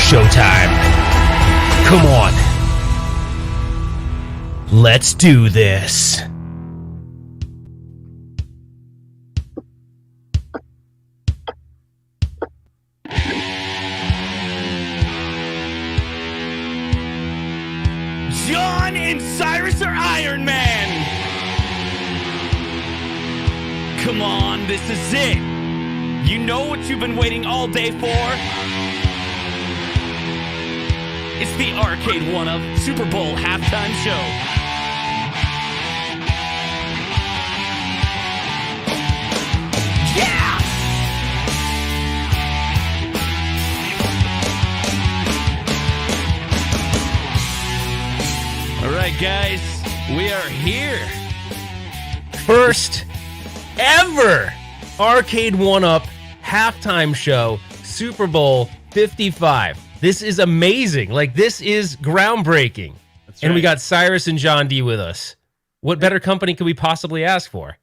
showtime. Come on. Let's do this. John and Cyrus are Iron Man. Come on, this is it. You know what you've been waiting all day for? It's the Arcade1Up Super Bowl halftime show. Yeah! All right, guys, we are here. First ever Arcade1Up halftime show, Super Bowl 55. This is amazing. Like, this is groundbreaking. That's right. And we got Cyrus and John D with us. What better company could we possibly ask for?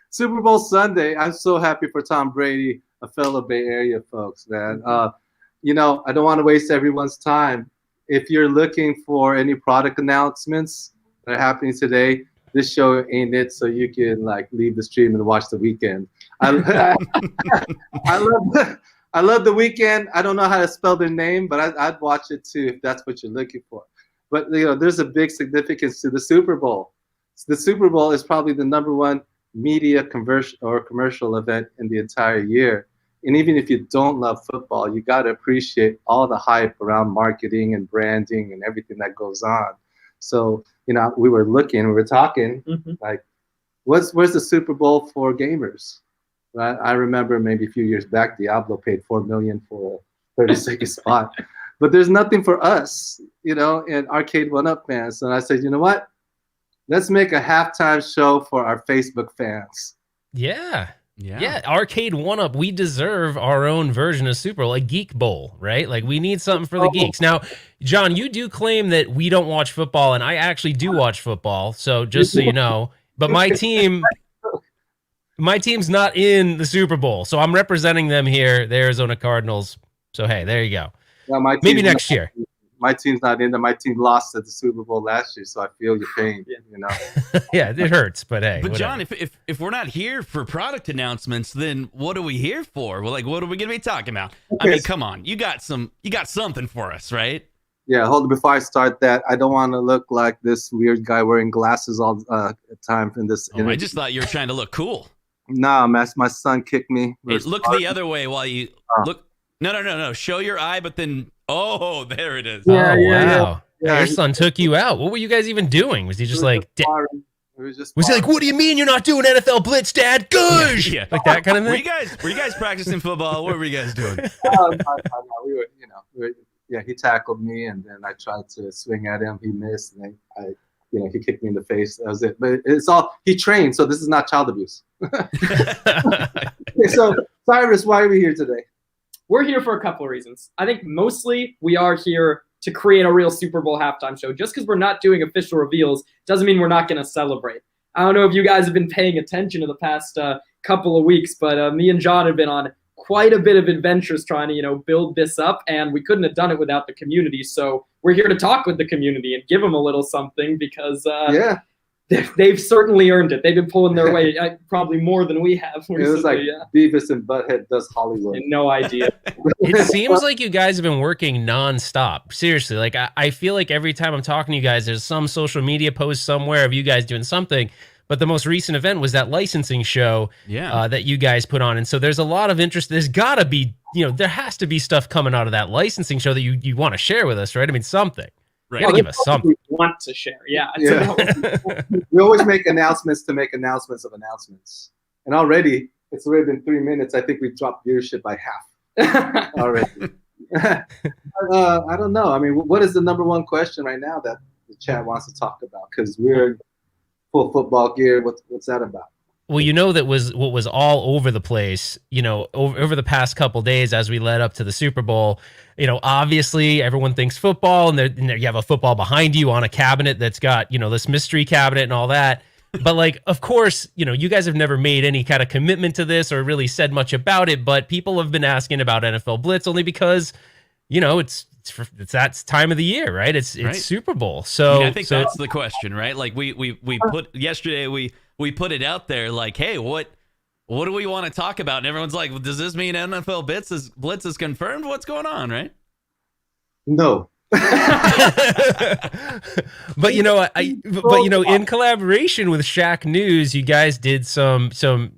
Super Bowl Sunday. I'm so happy for Tom Brady, a fellow Bay Area folks, man. You know, I don't want to waste everyone's time. If you're looking for any product announcements that are happening today, this show ain't it, so you can like leave the stream and watch The Weeknd. I love The Weeknd. I don't know how to spell their name, but I'd watch it too if that's what you're looking for. But you know, there's a big significance to the Super Bowl. The Super Bowl is probably the #1 media commercial event in the entire year. And even if you don't love football, you got to appreciate all the hype around marketing and branding and everything that goes on. So, you know, we were talking, like, where's the Super Bowl for gamers? Right? I remember maybe a few years back, Diablo paid $4 million for a 30-second spot. But there's nothing for us, you know, and Arcade1Up fans. And I said, you know what? Let's make a halftime show for our Facebook fans. Yeah, Arcade1Up, we deserve our own version of Super Bowl, a Geek Bowl, right? Like, we need something for the geeks. Now, John, you do claim that we don't watch football, and I actually do watch football, so just so you know. But my team's not in the Super Bowl, so I'm representing them here, the Arizona Cardinals. So, hey, there you go. Yeah, maybe next year. My team's not in there. My team lost at the Super Bowl last year, so I feel your pain, you know. Yeah, it hurts, but hey. But whatever. John, if we're not here for product announcements, then what are we here for? Well, like, what are we going to be talking about? I mean, come on, you got something for us, right? Yeah, hold on. Before I start that, I don't want to look like this weird guy wearing glasses all the time in this. Oh, I just thought you were trying to look cool. Nah, man, my son kicked me. Hey, look the other way while you look. No. Show your eye, but then. Oh, there it is. Yeah, wow. Yeah, your son took you out. What were you guys even doing? Was he just like... Was he like, what do you mean you're not doing NFL Blitz, Dad? Gosh! Yeah. Like that kind of thing? Were you guys practicing football? What were you guys doing? He tackled me, and then I tried to swing at him. He missed, and then he kicked me in the face. That was it. But it's all... He trained, so this is not child abuse. Okay, so, Cyrus, why are we here today? We're here for a couple of reasons. I think mostly we are here to create a real Super Bowl halftime show. Just because we're not doing official reveals doesn't mean we're not going to celebrate. I don't know if you guys have been paying attention to the past couple of weeks, but me and John have been on quite a bit of adventures trying to, build this up, and we couldn't have done it without the community. So we're here to talk with the community and give them a little something because they've certainly earned it. They've been pulling their weight probably more than we have. It was like Beavis and Butthead does Hollywood. No idea. It seems like you guys have been working nonstop. Seriously, like I feel like every time I'm talking to you guys, there's some social media post somewhere of you guys doing something. But the most recent event was that licensing show that you guys put on. And so there's a lot of interest. There's got to be, there has to be stuff coming out of that licensing show that you want to share with us, right? I mean, something. Right. You gotta give us something. We want to share, yeah. We always make announcements to make announcements of announcements. And already, it's already been 3 minutes. I think we've dropped viewership by half already. I don't know. I mean, what is the #1 question right now that the chat wants to talk about? Because we're in full football gear. What's that about? Well, that was what was all over the place, over the past couple days as we led up to the Super Bowl. Obviously everyone thinks football, and you have a football behind you on a cabinet that's got, this mystery cabinet and all that. But like, of course, you guys have never made any kind of commitment to this or really said much about it, but people have been asking about NFL Blitz only because you know, it's that time of the year, right? It's Right. Super Bowl. So I think that's the question, right? Like we put yesterday, we put it out there like, hey, what do we want to talk about? And everyone's like, well, does this mean NFL Blitz is confirmed? What's going on, right? No. But you know, in collaboration with Shaq News, you guys did some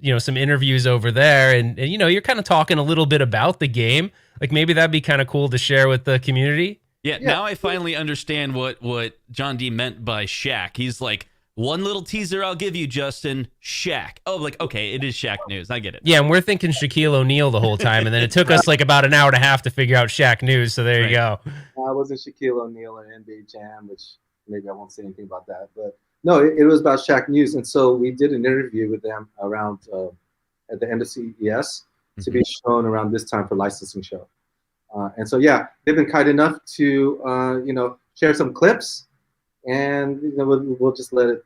interviews over there, and you know, you're kind of talking a little bit about the game. Like maybe that'd be kind of cool to share with the community. Yeah, now I finally understand what John D meant by Shaq. He's like, one little teaser I'll give you, Justin. Shaq. Oh, like, okay, it is Shaq News. I get it. Yeah, and we're thinking Shaquille O'Neal the whole time, and then it took us like about an hour and a half to figure out Shaq News, so there you go. I wasn't Shaquille O'Neal or NBA Jam, which maybe I won't say anything about that. But no, it was about Shaq News. And so we did an interview with them around at the end of CES to be shown around this time for licensing show. And so, yeah, they've been kind enough to, share some clips, and we'll just let it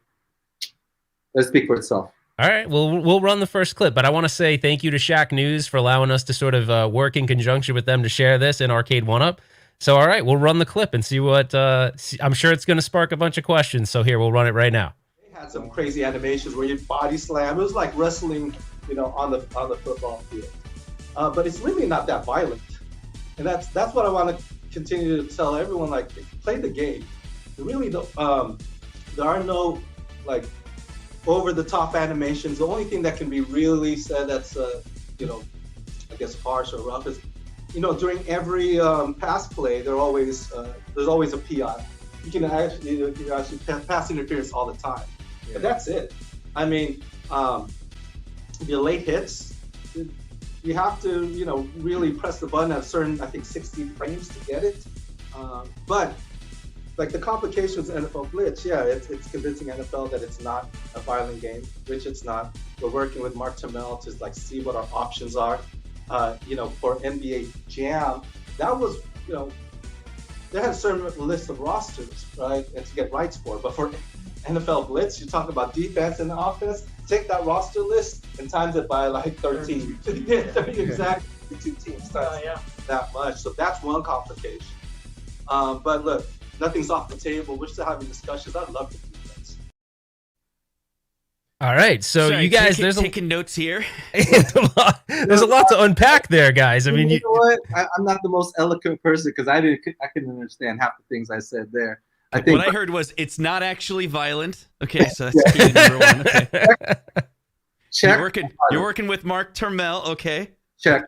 speak for itself. All right, well, we'll run the first clip, but I want to say thank you to Shaq News for allowing us to sort of work in conjunction with them to share this in Arcade1Up. So, all right, we'll run the clip and see what. I'm sure it's going to spark a bunch of questions. So here, we'll run it right now. They had some crazy animations where you body slam. It was like wrestling, on the football field. But it's really not that violent, and that's what I want to continue to tell everyone. Like, play the game. Really, there are no like over the top animations. The only thing that can be really said that's I guess harsh or rough is, during every pass play, there's always a PI. You can actually pass interference all the time. Yeah. But that's it. I mean, the late hits, you have to really press the button at a certain, I think, 60 frames to get it. But like the complications of NFL Blitz, yeah, it's convincing NFL that it's not a violent game, which it's not. We're working with Mark Turmel to like see what our options are. For NBA Jam, that was, they had a certain list of rosters, right, and to get rights for. But for NFL Blitz, you talk about defense and offense, take that roster list and times it by like 13 to get 30 exact 2 teams. That much. So that's one complication. But look, nothing's off the table. We're still having discussions. I'd love to do this. All right, so Sorry, you guys, taking notes here. There's a lot to unpack there, guys. I mean, you know what? I'm not the most eloquent person because I couldn't understand half the things I said there. I think what I heard was it's not actually violent. Okay, so that's key number one. Okay. Check. You're working with Mark Turmel. Okay. Check.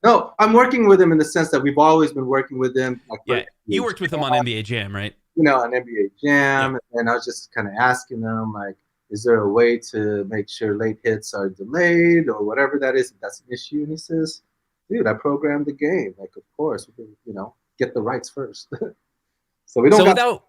No, I'm working with him in the sense that we've always been working with him. Like, you worked with him on NBA Jam, right? On NBA Jam, and I was just kind of asking them, like, is there a way to make sure late hits are delayed or whatever that is? If that's an issue, and he says, dude, I programmed the game. Like, of course, we can, get the rights first. So we don't. So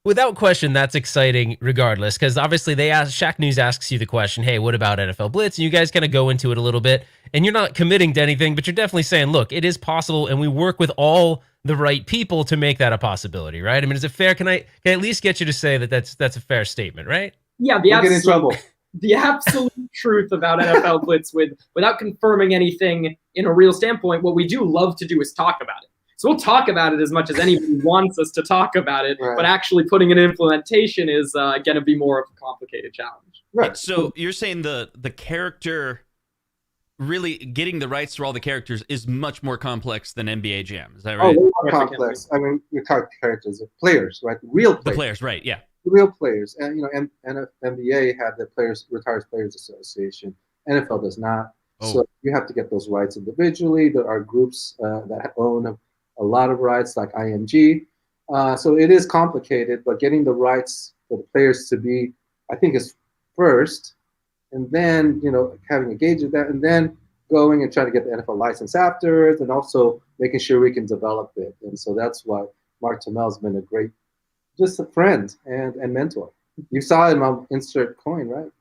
without question, that's exciting regardless, because obviously Shaq News asks you the question, hey, what about NFL Blitz? And you guys kind of go into it a little bit, and you're not committing to anything, but you're definitely saying, look, it is possible, and we work with all the right people to make that a possibility, right? I mean, is it fair? Can I at least get you to say that that's a fair statement, right? Yeah, get in trouble. The absolute truth about NFL Blitz without confirming anything in a real standpoint, what we do love to do is talk about it. So we'll talk about it as much as anybody wants us to talk about it, right. But actually putting it in implementation is going to be more of a complicated challenge. Right. So you're saying the character, really getting the rights to all the characters is much more complex than NBA Jam. Is that right? Oh, way more complex. I mean, we talk characters, players, right? Real players. The players, right? Yeah. Real players, and NBA had the Retired Players Association. NFL does not. Oh. So you have to get those rights individually. There are groups that own a lot of rights, like IMG. So it is complicated, but getting the rights for the players to be, I think, is first, and then having a gauge of that, and then going and trying to get the NFL license afterwards, and also making sure we can develop it. And so that's why Mark Turmel's been just a friend and mentor. You saw him on Insert Coin, right?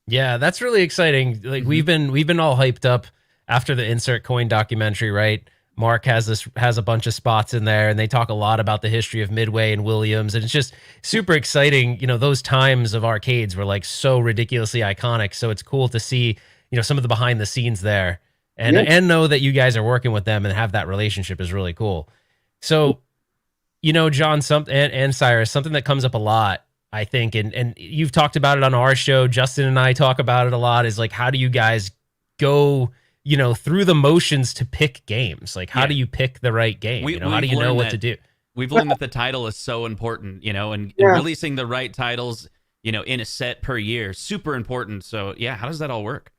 Yeah, that's really exciting. Like we've been all hyped up after the Insert Coin documentary, right? Mark has a bunch of spots in there, and they talk a lot about the history of Midway and Williams, and it's just super exciting. Those times of arcades were like so ridiculously iconic. So it's cool to see, some of the behind the scenes there. and know that you guys are working with them and have that relationship is really cool. So, John, and Cyrus, something that comes up a lot, I think, and you've talked about it on our show, Justin and I talk about it a lot, is like, how do you guys go, through the motions to pick games? Like, how do you pick the right game? How do you know what to do? We've learned that the title is so important, and releasing the right titles, in a set per year, super important. So yeah, how does that all work?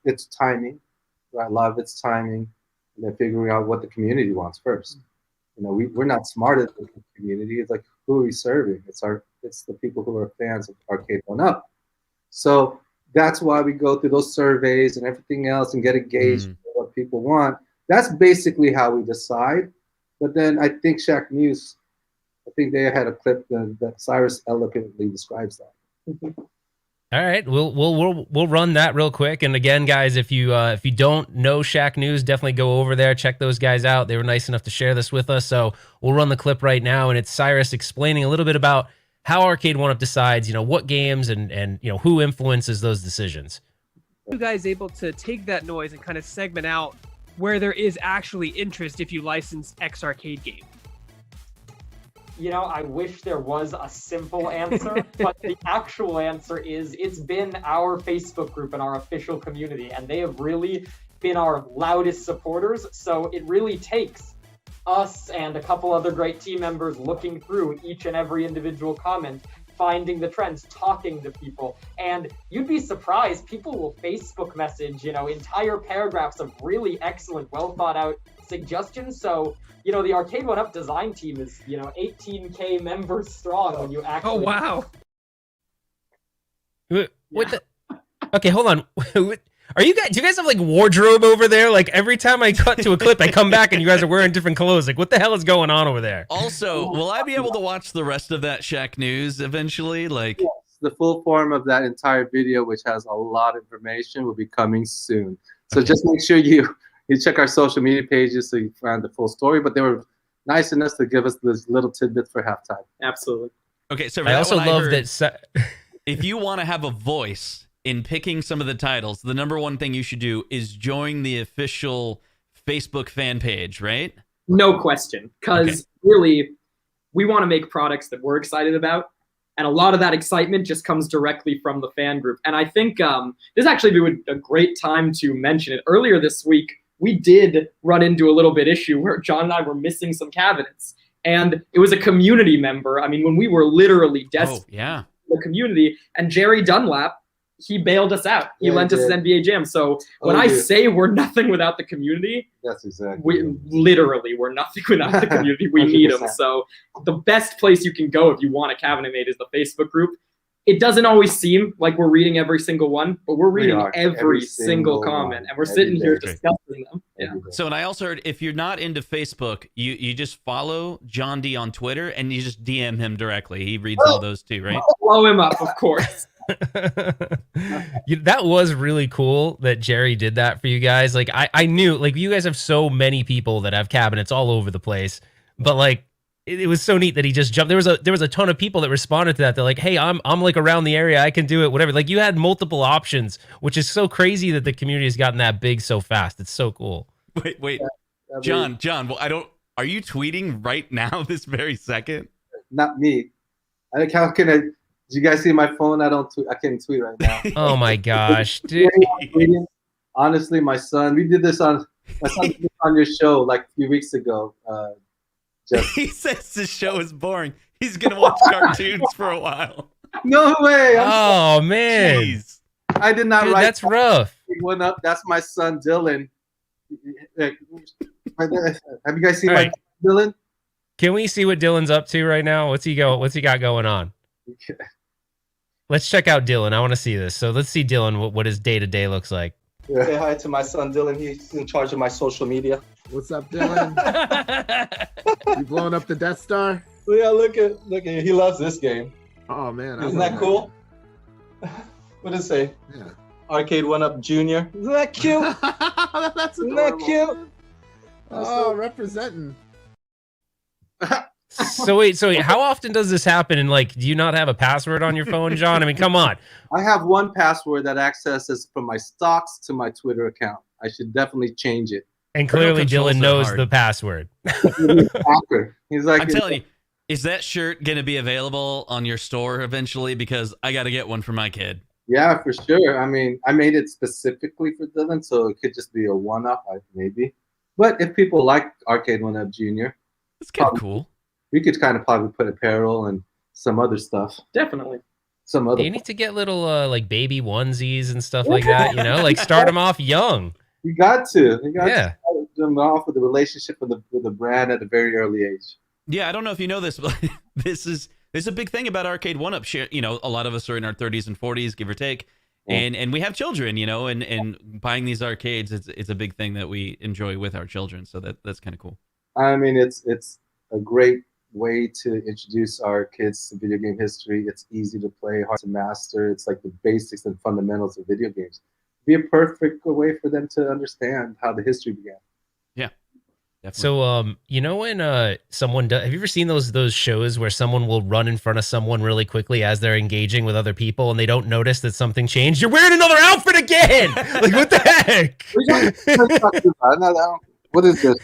It's timing. I love its timing, and then figuring out what the community wants first. We're not smarter than the community. It's like, who are we serving? It's the people who are fans of Arcade1Up. So that's why we go through those surveys and everything else and get a gauge for what people want. That's basically how we decide. But then I think Shaq News, they had a clip that Cyrus eloquently describes that. All right, we'll run that real quick. And again, guys, if you don't know Shaq News, definitely go over there, check those guys out. They were nice enough to share this with us, so we'll run the clip right now. And it's Cyrus explaining a little bit about how Arcade1Up decides, what games and who influences those decisions. You guys able to take that noise and kind of segment out where there is actually interest if you license X arcade game? I wish there was a simple answer, but the actual answer is it's been our Facebook group and our official community, and they have really been our loudest supporters. So it really takes us and a couple other great team members looking through each and every individual comment, finding the trends, talking to people. And you'd be surprised, people will Facebook message, entire paragraphs of really excellent, well thought out suggestions. So the Arcade1Up design team is, 18K members strong when you actually... Oh, wow. Okay, hold on. Do you guys have like wardrobe over there? Like every time I cut to a clip, I come back and you guys are wearing different clothes. Like what the hell is going on over there? Also, will I be able to watch the rest of that Shaq News eventually? Like, yes, the full form of that entire video, which has a lot of information, will be coming soon. So just make sure you check our social media pages so you find the full story. But they were nice enough to give us this little tidbit for halftime. Absolutely. Okay, so I also love that. If you want to have a voice in picking some of the titles, the number one thing you should do is join the official Facebook fan page, right? No question, because really, we want to make products that we're excited about, and a lot of that excitement just comes directly from the fan group. And I think this actually would be a great time to mention it. Earlier this week, we did run into a little bit issue where John and I were missing some cabinets, and it was a community member. I mean, when we were literally desperate for the community, and Jerry Dunlap, he bailed us out. He lent us his NBA Jam. So when I say we're nothing without the community, that's exactly. We're nothing without the community. We need them. So the best place you can go if you want a cabinet made is the Facebook group. It doesn't always seem like we're reading every single one, but we're reading every single comment, and we're sitting here discussing them. Yeah. So, and I also heard if you're not into Facebook, you just follow John D on Twitter and you just DM him directly. He reads all those too, right? Follow him up, of course. That was really cool that Jerry did that for you guys. Like I knew, like, you guys have so many people that have cabinets all over the place, but like it was so neat that he just jumped. There was a ton of people that responded to that. They're like, hey, I'm like around the area, I can do it, whatever. Like you had multiple options, which is so crazy that the community has gotten that big so fast. It's so cool. Wait, John. Well, are you tweeting right now this very second? Not me. How can I? Did you guys see my phone? I don't tweet. I can't tweet right now. Oh my gosh, dude. Honestly, my son did this on your show like a few weeks ago. He says the show is boring. He's gonna watch cartoons for a while. No way. Oh man. Jeez. I did not write. That's rough. One up. That's my son Dylan. Have you guys seen my Dylan? Can we see what Dylan's up to right now? What's he got going on? Okay. Let's check out Dylan. I want to see this. So let's see Dylan, what his day-to-day looks like. Yeah. Say hi to my son Dylan. He's in charge of my social media. What's up, Dylan? You blowing up the Death Star? Yeah, look at he loves this game. Oh man, Isn't that cool? What does it say? Yeah. Arcade1Up Junior. Isn't that cute? That's Isn't that adorable. cute? Oh, representing. So wait, how often does this happen? And like, do you not have a password on your phone, John? I mean, come on. I have one password that accesses from my stocks to my Twitter account. I should definitely change it. And clearly controls Dylan are knows hard. the password. He's like, I'm telling you, is that shirt going to be available on your store eventually? Because I got to get one for my kid. yeah, for sure. I mean, I made it specifically for Dylan, so it could just be a one-up, maybe. But if people like Arcade1Up Junior, It's kind of cool. we could kind of probably put apparel and some other stuff. Definitely. Some other. You need to get little like baby onesies and stuff like that, you know, like start them off young. You got to. You got Yeah. to start them off with a relationship with the brand at a very early age. Yeah, I don't know if you know this, but this is a big thing about Arcade1Up. You know, a lot of us are in our 30s and 40s, give or take, and we have children. You know, and buying these arcades, it's a big thing that we enjoy with our children. So that's kind of cool. I mean, it's a great way to introduce our kids to video game history. It's easy to play, hard to master. It's like the basics and fundamentals of video games. Be a perfect way for them to understand how the history began. Yeah. Definitely. So, you know, when someone does, have you ever seen those shows where someone will run in front of someone really quickly as they're engaging with other people and they don't notice that something changed? You're wearing another outfit again. Like, what the heck? What is this?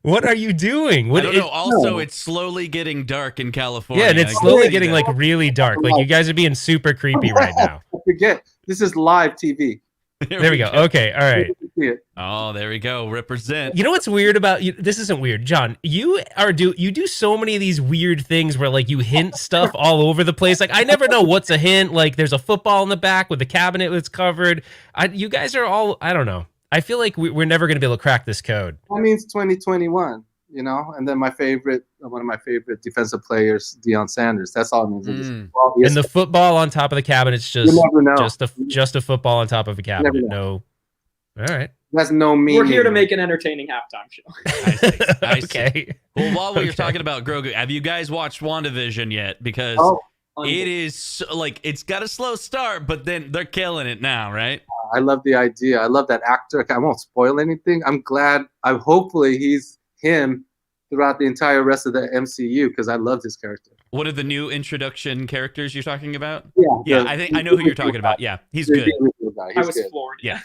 What are you doing? What, I don't know. Also, it's slowly getting dark in California. yeah, and it's slowly getting like really dark. Like you guys are being super creepy right now. Forget, this is live TV. There we go. Okay, all right. Oh, there we go. Represent. You know what's weird about you? This isn't weird, John. You do so many of these weird things where like you hint stuff all over the place. Like I never know what's a hint. Like there's a football in the back with the cabinet that's covered. You guys are all, I don't know. I feel like we're never going to be able to crack this code. That means 2021, you know. And then one of my favorite defensive players, Deion Sanders. That's all it means. Well, yes, And the football on top of the cabinet's you never know. just a football on top of a cabinet. No. All right. That's no meaning. We're here to make an entertaining halftime show. I see. Okay. Well, while we were Okay. talking about Grogu, have you guys watched WandaVision yet? Because it is like it's got a slow start, but then they're killing it now, right? I love the idea. I love that actor. I won't spoil anything. I'm glad. Hopefully he's him throughout the entire rest of the MCU because I love his character. What are the new introduction characters you're talking about? Yeah, I think I know who you're talking about. Yeah, he's good. Guy. I He's was good. floored. Yeah.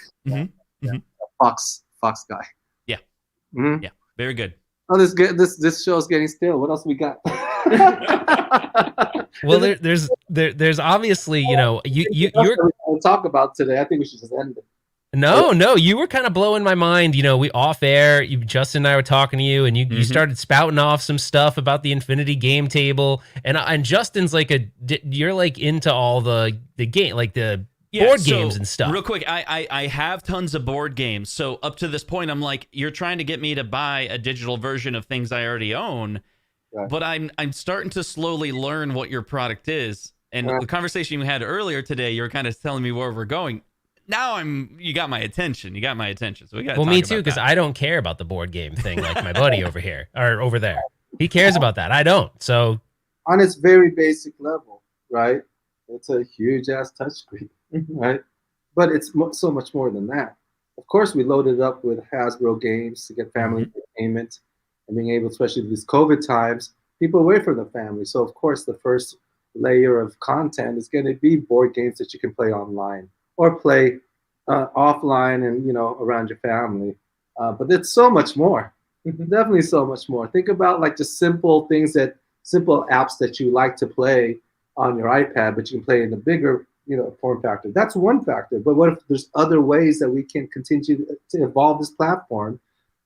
Fox guy. Yeah. Mhm. Yeah. Very good. Oh, this show's getting stale. What else we got? Well, there's obviously, you know, you're We'll talk about today. I think we should just end it. No, you were kind of blowing my mind. You know, we off air, Justin and I were talking to you, and you started spouting off some stuff about the Infinity game table, and Justin's like you're like into all the game, like the board games and stuff. Real quick, I have tons of board games. So up to this point, I'm like, you're trying to get me to buy a digital version of things I already own, Right. but I'm starting to slowly learn what your product is. And the conversation you had earlier today, you were kind of telling me where we're going. Now you got my attention. So we got. Well, me too, because I don't care about the board game thing like my buddy over here or over there. He cares about that. I don't. So On its very basic level, right? It's a huge ass touchscreen, right? But it's so much more than that. Of course, we loaded up with Hasbro games to get family entertainment and being able, especially these COVID times, people away from the family. So of course, the first layer of content is going to be board games that you can play online or play offline and, you know, around your family. But it's so much more. Definitely so much more. Think about like just simple apps that you like to play on your iPad, but you can play in the bigger, you know, form factor. That's one factor. But what if there's other ways that we can continue to evolve this platform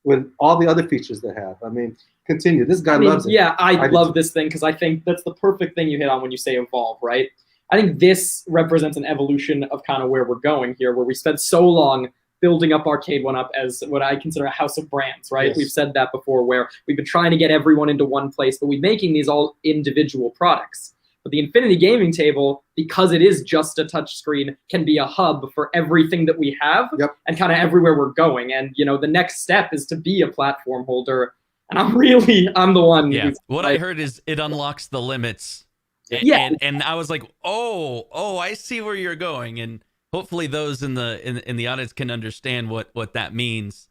with all the other features they have? I mean, continue. This guy loves it. Yeah, I love this thing because I think that's the perfect thing you hit on when you say evolve, right? I think this represents an evolution of kind of where we're going here, where we spent so long building up Arcade1Up as what I consider a house of brands, right? Yes. We've said that before, where we've been trying to get everyone into one place, but we're making these all individual products. But the Infinity Gaming Table, because it is just a touch screen, can be a hub for everything that we have and kind of everywhere we're going. And, you know, the next step is to be a platform holder. And I'm the one. Yeah. Who's, What like, I heard is it unlocks the limits. Yeah. And I was like, oh, I see where you're going. And hopefully those in the audience can understand what that means.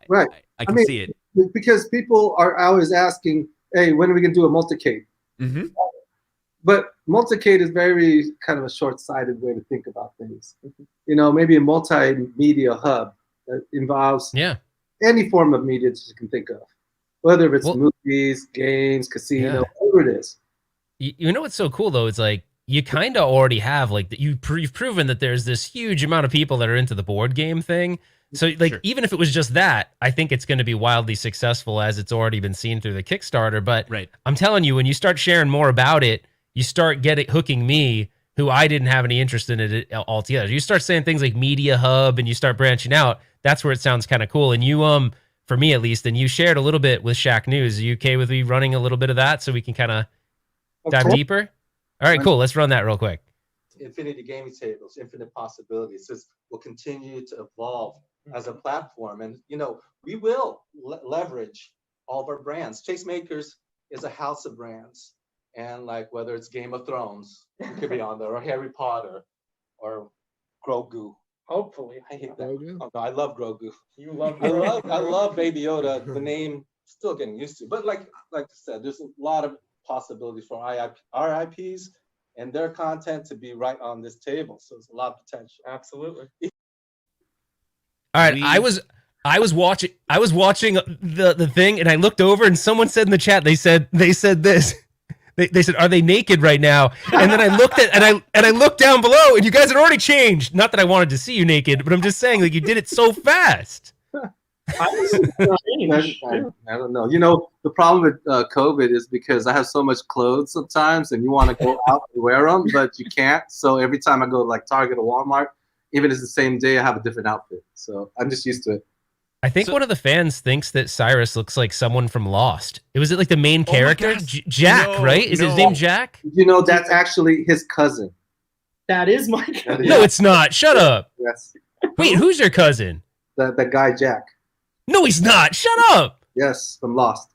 Right. I can see it. Because people are always asking, hey, when are we going to do a multicade? Mm-hmm. But multicade is very kind of a short-sighted way to think about things. You know, maybe a multimedia hub that involves Yeah. any form of media that you can think of, whether it's Well- movies, games, casino, Yeah. whatever it is. You know what's so cool though? It's like you kind of already have like you've proven that there's this huge amount of people that are into the board game thing. So like Sure. even if it was just that, I think it's going to be wildly successful as it's already been seen through the Kickstarter. But Right. I'm telling you, when you start sharing more about it, you start hooking me, who I didn't have any interest in it altogether. You start saying things like Media Hub and you start branching out. That's where it sounds kind of cool. And you for me at least, and you shared a little bit with Shaq News. Are you okay with me running a little bit of that so we can kind of dive deeper? All right, cool. Let's run that real quick. Infinity gaming tables, infinite possibilities. This will continue to evolve as a platform, and we will leverage all of our brands. Chasemakers is a house of brands, and like whether it's Game of Thrones, it could be on there, or Harry Potter, or Grogu. Hopefully. I hate that. Grogu? Oh, no, I love Grogu. You love I love Baby Yoda. The name still getting used to, but like I said, there's a lot of possibilities for our IPs and their content to be right on this table. So there's a lot of potential. Absolutely. All right, I was watching the thing, and I looked over, and someone said in the chat, they said this. They said, "Are they naked right now?" And then I looked I looked down below, and you guys had already changed. Not that I wanted to see you naked, but I'm just saying, like, you did it so fast. I don't know. The problem with COVID is because I have so much clothes sometimes, and you want to go out and wear them, but you can't. So every time I go to like Target or Walmart, even if it's the same day, I have a different outfit. So I'm just used to it. I think one of the fans thinks that Cyrus looks like someone from Lost. Was it like the main character? Jack, No, right? Is his name Jack? That's actually his cousin. That is my cousin. No, it's not. Shut up. Yes, Wait, who's your cousin? that guy Jack. No, he's not. Shut up. Yes, from Lost.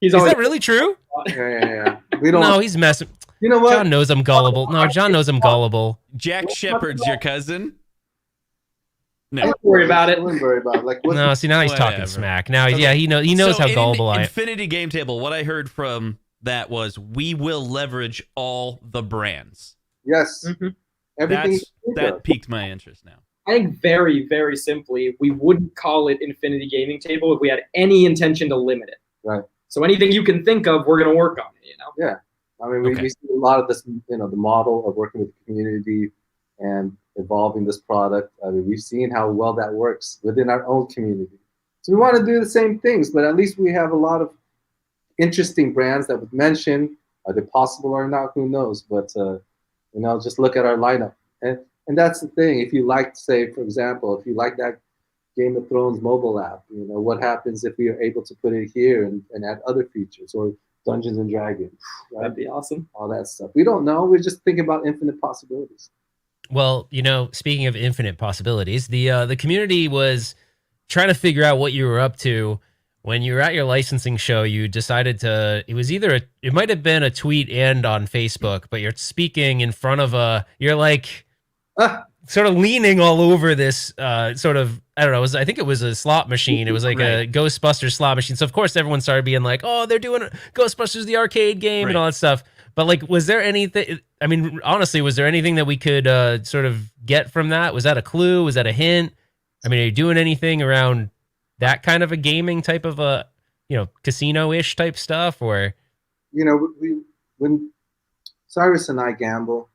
He's Is always that really true? Yeah. We don't. No, he's messing. You know what? John knows I'm gullible. No, John knows I'm gullible. Jack Shepard's your cousin? No. Don't worry about it. I wouldn't worry about it. Like, what's No, see, now he's talking Whatever. smack. Now, he knows So how in gullible I am. Infinity Game Table, what I heard from that was we will leverage all the brands. yes, everything. That piqued my interest now. I think very, very simply, we wouldn't call it Infinity Gaming Table if we had any intention to limit it. Right. So anything you can think of, we're going to work on it, Yeah, I mean, we see a lot of this, the model of working with the community and evolving this product. I mean, we've seen how well that works within our own community. So we want to do the same things, but at least we have a lot of interesting brands that we've mentioned. Are they possible or not? Who knows? But just look at our lineup, and that's the thing. If you like, say, for example, if you like that Game of Thrones mobile app, what happens if we are able to put it here and add other features, or Dungeons and Dragons, right? That'd be awesome. All that stuff. We don't know. We're just thinking about infinite possibilities. Well, speaking of infinite possibilities, the community was trying to figure out what you were up to when you were at your licensing show. You decided it might have been a tweet and on Facebook, but you're speaking in front of you're like sort of leaning all over this sort of, I don't know, I think it was a slot machine. It was like a Ghostbusters slot machine. So of course everyone started being like, oh, they're doing Ghostbusters, the arcade game and all that stuff. But like, was there anything, I mean, honestly, was there anything that we could sort of get from that? Was that a clue? Was that a hint? I mean, are you doing anything around that kind of a gaming type of a, casino-ish type stuff, or? When Cyrus and I gamble,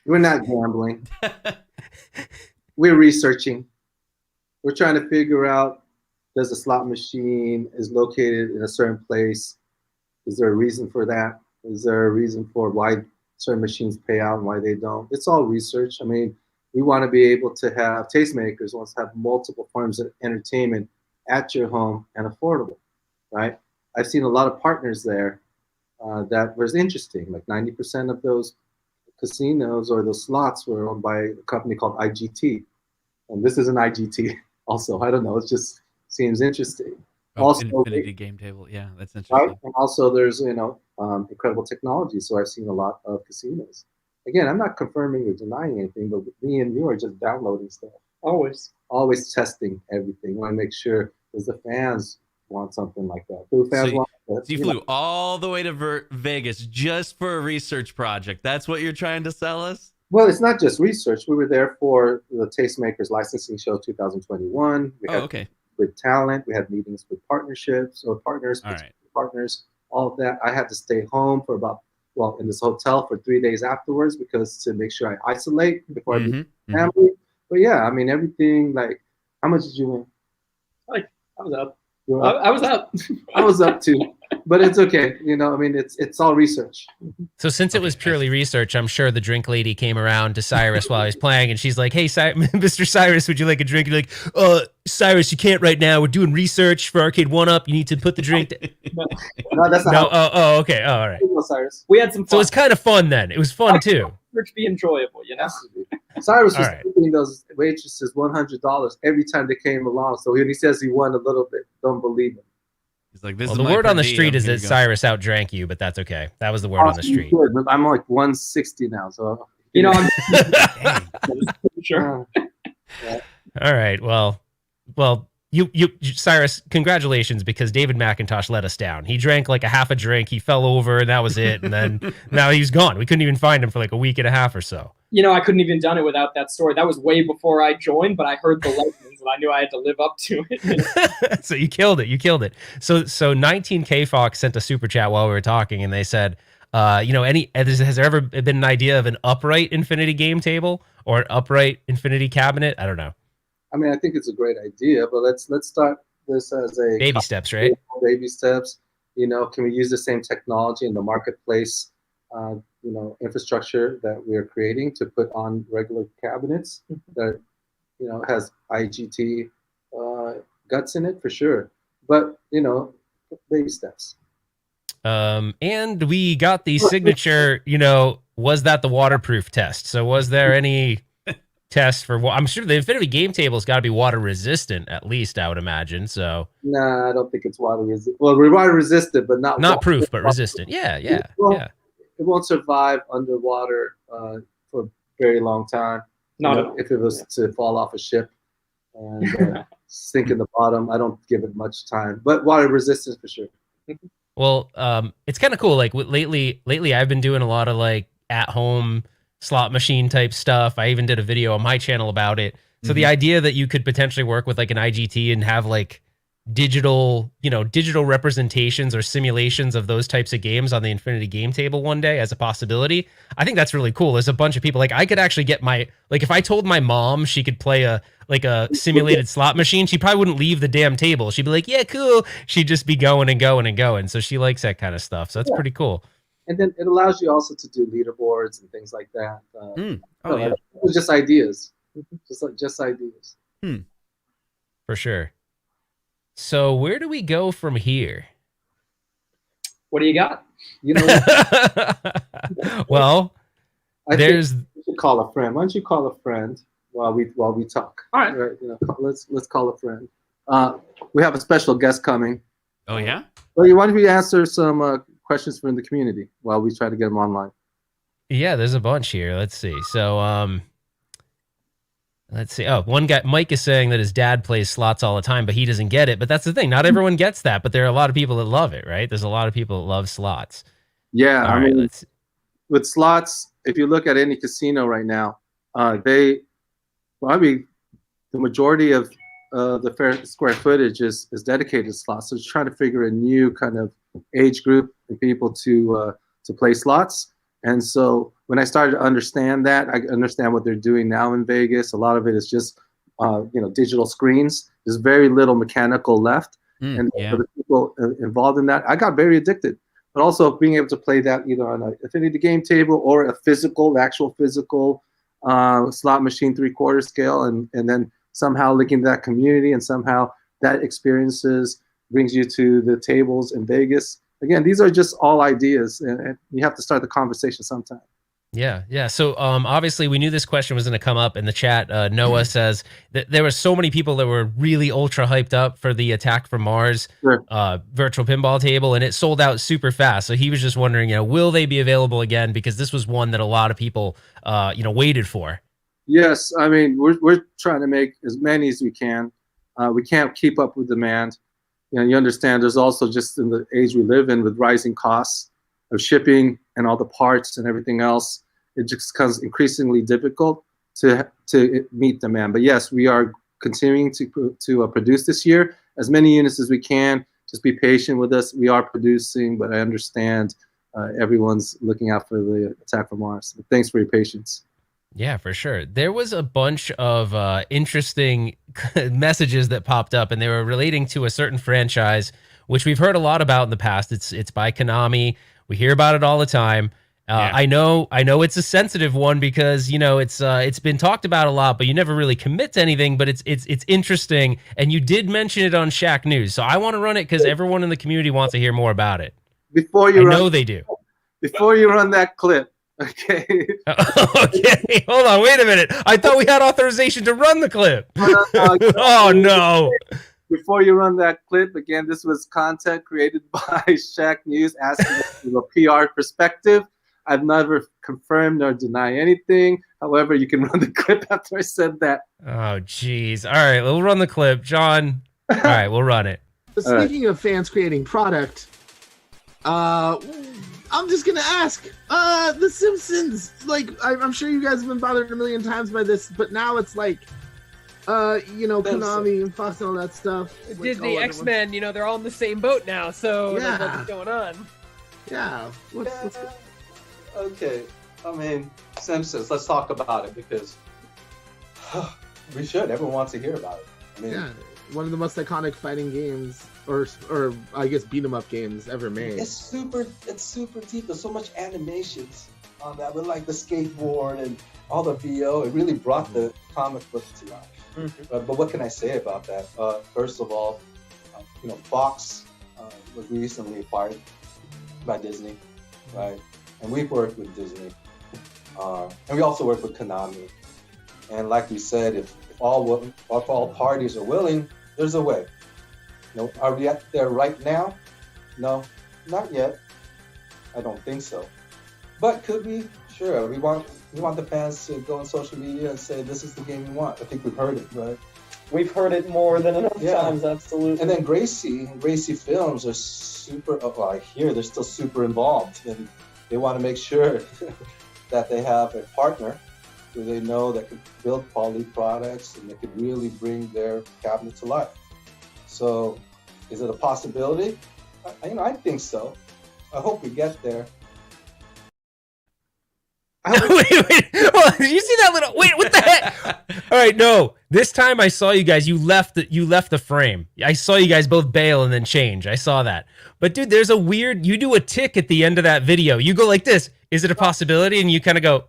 we're not gambling. We're researching. We're trying to figure out, does the slot machine is located in a certain place? Is there a reason for that? Is there a reason for why certain machines pay out and why they don't? It's all research. I mean, we want to be able to have tastemakers, wants to have multiple forms of entertainment at your home and affordable, right? I've seen a lot of partners there that was interesting. Like 90% of those casinos or those slots were owned by a company called IGT. And this is an IGT also. I don't know. It just seems interesting. Also, Infinity Game Table. Yeah, that's interesting. Right? And also there's, incredible technology. So I've seen a lot of casinos. Again, I'm not confirming or denying anything, but me and you are just downloading stuff. Always testing everything. We want to make sure, does the fans want something like that? Do fans want that? So you flew all the way to Vegas just for a research project. That's what you're trying to sell us? Well, it's not just research. We were there for the Tastemakers Licensing Show 2021. We had okay. with talent. We had meetings with partnerships or partners, All right. partners, all of that. I had to stay home for in this hotel for 3 days afterwards because to make sure I isolate before I meet family. But yeah, I mean, everything, like, how much did you win? Like, I was up. You were up? I was up. I was up too, but it's okay. You know, I mean, it's all research. So since it was purely research, I'm sure the drink lady came around to Cyrus while he was playing, and she's like, "Hey, Mr. Cyrus, would you like a drink?" You're like, Cyrus, you can't right now. We're doing research for Arcade1Up. You need to put the drink." No, that's not. No, okay, all right. Cyrus. We had some fun. So it's kind of fun then. It was fun too. Research be enjoyable, you know. Cyrus was All right. giving those waitresses $100 every time they came along. So when he says he won a little bit, don't believe him. He's like, this Well, is the my word on the per street diem. is Here that you go. Cyrus outdrank you, but that's okay. That was the word on the street. Good, but I'm like 160 now, so You know, I'm sure. All right. Well, you, Cyrus, congratulations, because David McIntosh let us down. He drank like a half a drink. He fell over, and that was it. And then now he's gone. We couldn't even find him for like a week and a half or so. You know, I couldn't even done it without that story. That was way before I joined, but I heard the lessons and I knew I had to live up to it. You know? So you killed it. You killed it. So 19K Fox sent a super chat while we were talking, and they said, has there ever been an idea of an upright infinity game table or an upright infinity cabinet? I don't know. I mean, I think it's a great idea, but let's start this as a Baby steps, right? Baby steps. You know, can we use the same technology in the marketplace, infrastructure that we're creating to put on regular cabinets that, has IGT guts in it for sure. But, baby steps. And we got the signature, was that the waterproof test? So was there any test for I'm sure the infinity game table's got to be water resistant, at least, I would imagine. So nah, I don't think it's water resistant. Well, we're water resistant, but not proof, but resistant. Yeah. It won't survive underwater for a very long time. If it was to fall off a ship and sink in the bottom, I don't give it much time. But water resistance for sure. Well, it's kind of cool. Like lately, I've been doing a lot of like at home slot machine type stuff. I even did a video on my channel about it. So the idea that you could potentially work with like an IGT and have like digital representations or simulations of those types of games on the infinity game table one day as a possibility, I think that's really cool. There's a bunch of people, like I could actually get if I told my mom she could play a simulated slot machine, she probably wouldn't leave the damn table. She'd be like, yeah, cool. She'd just be going and going and going. So she likes that kind of stuff. So that's pretty cool. And then it allows you also to do leaderboards and things like that. It was just ideas, just ideas. For sure. So where do we go from here? What do you got? Well, think you should call a friend. Why don't you call a friend while we talk? All right. Let's call a friend. We have a special guest coming. Oh yeah. Well, why don't we answer some questions from the community while we try to get them online? Yeah, there's a bunch here. Let's see. So, let's see. Oh, one guy, Mike, is saying that his dad plays slots all the time, but he doesn't get it. But that's the thing. Not everyone gets that, but there are a lot of people that love it, right? There's a lot of people that love slots. Yeah. All right, with slots, if you look at any casino right now, the majority of the fair square footage is dedicated to slots. So it's trying to figure a new kind of age group of people to play slots. And so when I started to understand that, I understand what they're doing now in Vegas. A lot of it is just digital screens. There's very little mechanical left. And for the people involved in that, I got very addicted. But also being able to play that either on an infinity game table or the actual physical slot machine 3/4 scale, and then somehow linking that community and somehow that experiences brings you to the tables in Vegas. Again, these are just all ideas, and you have to start the conversation sometime. Yeah. So obviously we knew this question was going to come up in the chat. Noah says that there were so many people that were really ultra hyped up for the Attack from Mars virtual pinball table, and it sold out super fast. So he was just wondering, will they be available again? Because this was one that a lot of people, waited for. Yes, I mean we're trying to make as many as we can. We can't keep up with demand. You understand. There's also just in the age we live in with rising costs of shipping and all the parts and everything else. it just becomes increasingly difficult to meet demand. But yes, we are continuing to produce this year as many units as we can. Just be patient with us. We are producing, but I understand everyone's looking out for the attack from Mars. But thanks for your patience. Yeah, for sure. There was a bunch of interesting messages that popped up, and they were relating to a certain franchise, which we've heard a lot about in the past. It's by Konami. We hear about it all the time. Yeah. I know it's a sensitive one because it's been talked about a lot, but you never really commit to anything. But it's interesting, and you did mention it on Shaq News, so I want to run it because everyone in the community wants to hear more about it. Before you know they do. Before you run that clip, okay. Okay, hold on, wait a minute. I thought we had authorization to run the clip. No. Oh no. Before you run that clip, again, this was content created by Shaq News asking from a PR perspective. I've never confirmed nor deny anything. However, you can run the clip after I said that. Oh, geez. All right, we'll run the clip. John, all right, we'll run it. Speaking of fans creating product, I'm just going to ask, The Simpsons, like, I'm sure you guys have been bothered a million times by this, but now it's like, Konami and Fox and all that stuff. Disney, X-Men, they're all in the same boat now, so Yeah. what's going on? Yeah. What's Okay, I mean, Simpsons. Let's talk about it because we should. Everyone wants to hear about it. I mean, yeah, one of the most iconic fighting games, or I guess beat 'em up games ever made. it's super deep. There's so much animations on that with like the skateboard and all the VO. It really brought the comic book to life. Mm-hmm. But what can I say about that? First of all, Fox was recently acquired by Disney, right? And we've worked with Disney, and we also work with Konami. And like we said, if all parties are willing, there's a way. Are we at there right now? No, not yet. I don't think so. But could we? Sure. We want the fans to go on social media and say this is the game we want. I think we've heard it, right? We've heard it more than enough times, absolutely. And then Gracie Films are super. Well, I hear they're still super involved, and they want to make sure that they have a partner who they know that can build quality products and they could really bring their cabinet to life. So, is it a possibility? I think so. I hope we get there. wait. Well, did you see that little? Wait, what the heck? All right, no. This time I saw you guys. You left the frame. I saw you guys both bail and then change. I saw that. But dude, there's a weird. You do a tick at the end of that video. You go like this. Is it a possibility? And you kind of go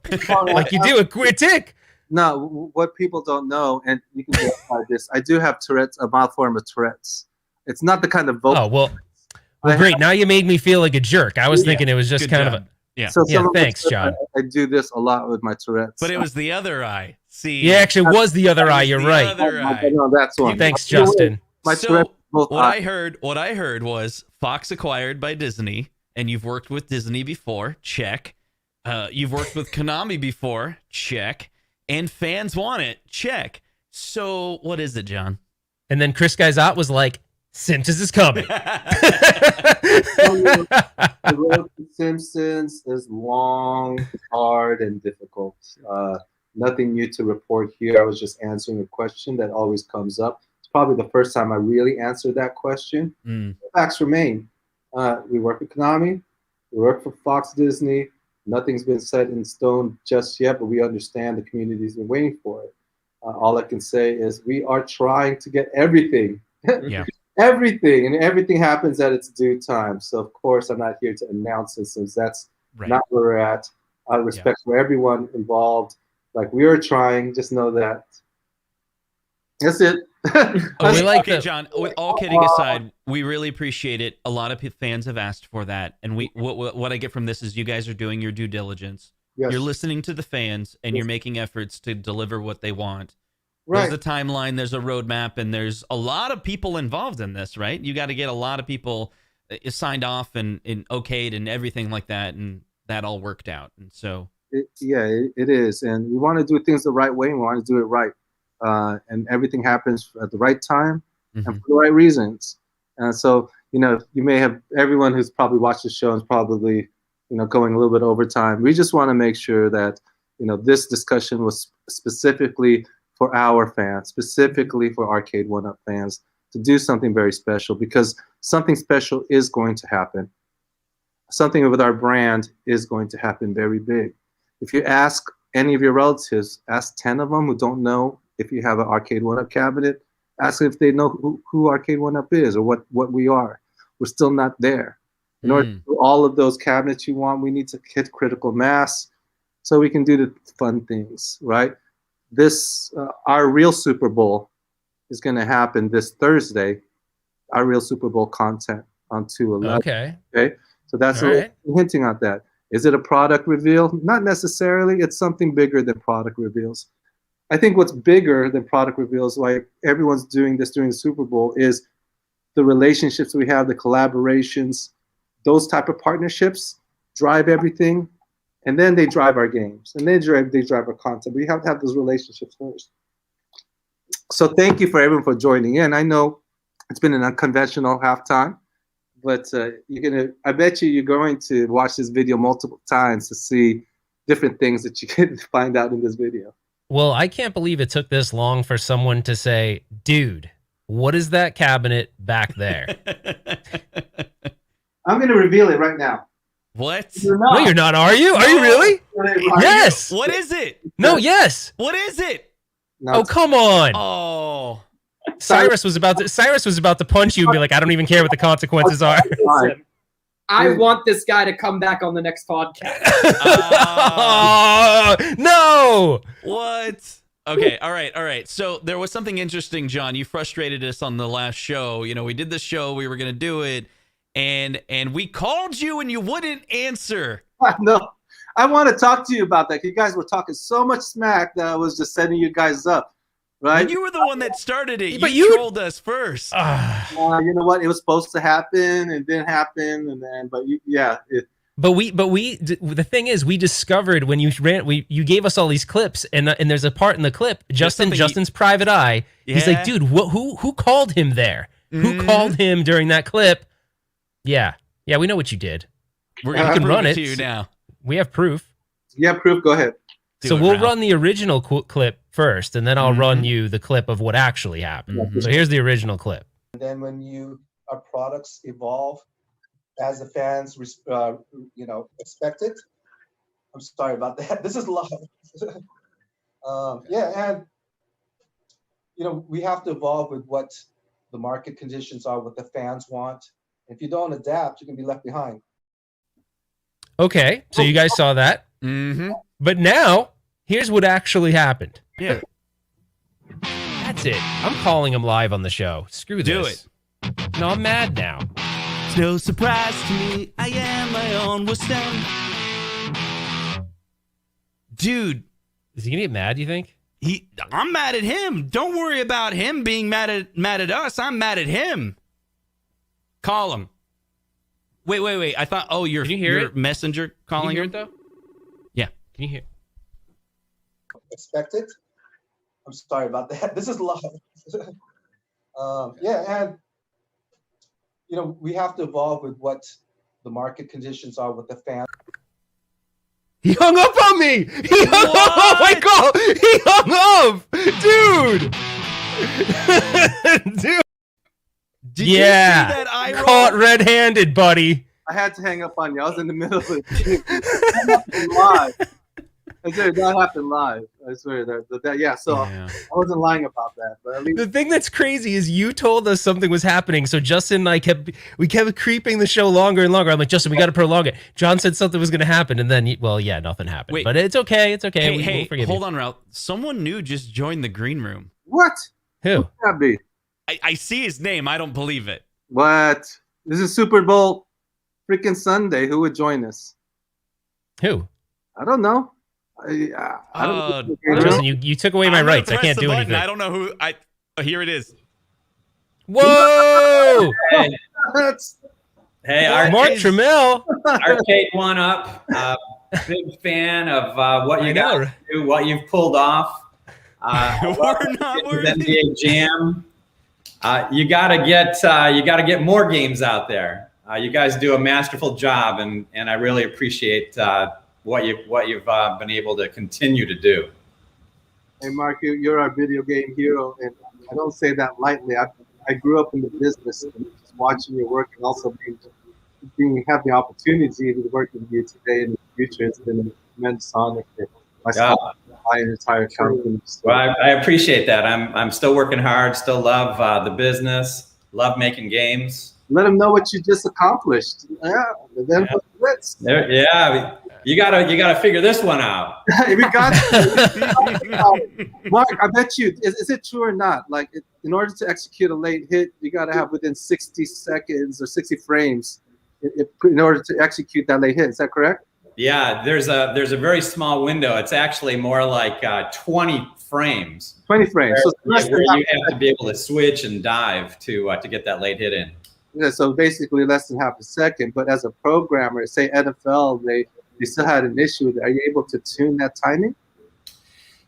like you do a tick. No, what people don't know, and you can verify this. I do have Tourette's, a mild form of Tourette's. It's not the kind of vocal. Oh well great. Now you made me feel like a jerk. I was thinking it was just Good kind job. of a. Yeah. So Yeah, thanks, John. I do this a lot with my Tourette's. But it was the other eye. See, Yeah, actually was the other eye. You're the right. other eye. No, that's one. Thanks, Justin. My So Tourette's both what I eyes. heard was Fox acquired by Disney, and you've worked with Disney before. Check. You've worked with Konami before. Check. And fans want it. Check. So what is it, John? And then Chris Guysot was like, Simpsons is coming. The road to Simpsons is long, hard, and difficult. Nothing new to report here. I was just answering a question that always comes up. It's probably the first time I really answered that question. The facts remain. We work with Konami. We work for Fox Disney. Nothing's been set in stone just yet, but we understand the community's been waiting for it. All I can say is we are trying to get everything. Yeah. Everything, and everything happens at its due time. So, of course, I'm not here to announce it since that's Right. not where we're at. Out of respect for everyone involved, like we are trying, just know that. That's it. Oh, we like Okay, that. John, with all kidding aside, we really appreciate it. A lot of fans have asked for that. And what I get from this is you guys are doing your due diligence. Yes. You're listening to the fans, and you're making efforts to deliver what they want. Right. There's a timeline, there's a roadmap, and there's a lot of people involved in this, right? You got to get a lot of people signed off and okayed and everything like that, and that all worked out. And so, it is. And we want to do things the right way, and we want to do it right. And everything happens at the right time and for the right reasons. And so, you may have everyone who's probably watched the show is probably going a little bit over time. We just want to make sure that this discussion was specifically for our fans, specifically for Arcade1Up fans, to do something very special, because something special is going to happen. Something with our brand is going to happen very big. If you ask any of your relatives, ask 10 of them who don't know if you have an Arcade1Up cabinet, ask if they know who Arcade1Up is or what we are. We're still not there. In order to do all of those cabinets you want, we need to hit critical mass so we can do the fun things, right? This, our real Super Bowl is going to happen this Thursday, our real Super Bowl content on 2/11. Okay. So that's hinting at that. Is it a product reveal? Not necessarily. It's something bigger than product reveals. I think what's bigger than product reveals, like everyone's doing this during the Super Bowl, is the relationships we have, the collaborations. Those type of partnerships drive everything, and then they drive our games, and they drive our content. We have to have those relationships first. So thank you for everyone for joining in. I know it's been an unconventional halftime, but I bet you're going to watch this video multiple times to see different things that you can find out in this video. Well, I can't believe it took this long for someone to say, dude, what is that cabinet back there? I'm going to reveal it right now. What? No, you're not, are you? Are you really? Yes. What is it? No, yes. What is it? No, Oh, come on. Oh. Cyrus was about to punch you and be like, I don't even care what the consequences are. Listen, I want this guy to come back on the next podcast. No. What? Okay, all right. So there was something interesting, John. You frustrated us on the last show. We did the show, we were going to do it, and we called you and you wouldn't answer. No, I want to talk to you about that. You guys were talking so much smack that I was just setting you guys up, right? And you were the one that started it. But you trolled us first. You know what? It was supposed to happen and didn't happen, and then, But the thing is, we discovered when you gave us all these clips, and there's a part in the clip, Justin's private eye. Yeah. He's like, dude, who called him there? Who called him during that clip? Yeah, we know what you did. We're going to run it to you now. We have proof. You have proof? Go ahead. So we'll run the original clip first, and then I'll run you the clip of what actually happened. So here's the original clip. And then when our products evolve as the fans, expect it. I'm sorry about that. This is live. And we have to evolve with what the market conditions are, what the fans want. If you don't adapt, you can be left behind. Okay, so you guys saw that. But now, here's what actually happened. Yeah. That's it. I'm calling him live on the show. Screw this. Do it. No, I'm mad now. It's no surprise to me. I am my own worst enemy. Dude. Is he going to get mad, you think? I'm mad at him. Don't worry about him being mad at us. I'm mad at him. Call him. Wait. I thought, you're Can you hear it? Messenger calling Can you him? hear it, though? Yeah. Can you hear? Expect it. I'm sorry about that. This is live. We have to evolve with what the market conditions are, with the fans. He hung up on me! He hung up! Oh my god! He hung up! Dude! Dude! Did you see that eye roll? Caught red-handed, buddy. I had to hang up on you. I was in the middle of it. That happened live. I swear that happened live. I swear that. So I wasn't lying about that. But at least The thing that's crazy is you told us something was happening, so Justin and I kept creeping the show longer and longer. I'm like, Justin, we got to prolong it. John said something was going to happen, and then, nothing happened. Wait. But it's okay. It's okay. Hey, we'll forgive hold you. on, Ralph. Someone new just joined the green room. what? Who? Who could that be? I see his name. I don't believe it. What? This is Super Bowl freaking Sunday. Who would join us? Who? I don't know. I don't know. Justin, you took away my rights. I can't do anything. I don't know who. Here it is. Whoa! Hey, Mark Trammell. Arcade1Up. Big fan of what you guys do, what you've pulled off. We're not worthy. NBA Jam. You gotta get more games out there. You guys do a masterful job, and I really appreciate what you've been able to continue to do. Hey, Mark, you're our video game hero, and I don't say that lightly. I grew up in the business, and just watching your work, and also have the opportunity to work with you today in the future. It's been a tremendous honor for myself, my entire company. Well, I appreciate that. I'm still working hard. Still love the business. Love making games. Let them know what you just accomplished. Yeah, then Blitz. Yeah, you gotta figure this one out. We got Mark, I bet you, is it true or not? Like, in order to execute a late hit, you got to have within 60 seconds or 60 frames in order to execute that late hit. Is that correct? Yeah, there's a very small window. It's actually more like 20 frames. 20 frames. Where you have to be able to switch and dive to get that late hit in. Yeah, so basically less than half a second. But as a programmer, say NFL, they still had an issue with it. Are you able to tune that timing?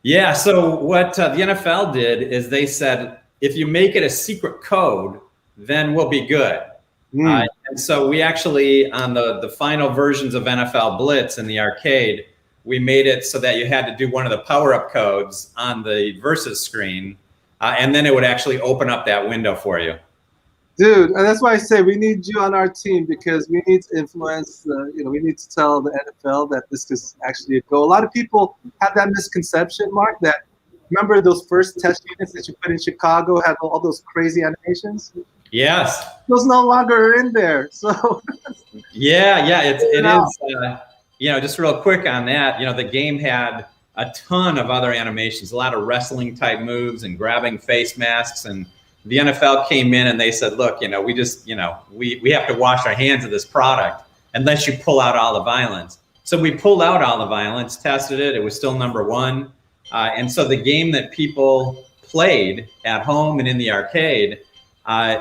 Yeah, so what the NFL did is they said, if you make it a secret code, then we'll be good. And so we actually, on the final versions of NFL Blitz in the arcade, we made it so that you had to do one of the power-up codes on the versus screen, and then it would actually open up that window for you. Dude, and that's why I say we need you on our team, because we need to influence, we need to tell the NFL that this is actually a goal. A lot of people have that misconception, Mark, that remember those first test units that you put in Chicago had all those crazy animations? Yes. Those no longer are in there. So yeah, it is. Just real quick on that, the game had a ton of other animations, a lot of wrestling type moves and grabbing face masks, and the NFL came in and they said, look, we just, we have to wash our hands of this product unless you pull out all the violence. So we pulled out all the violence, tested it. It was still #1. And so the game that people played at home and in the arcade,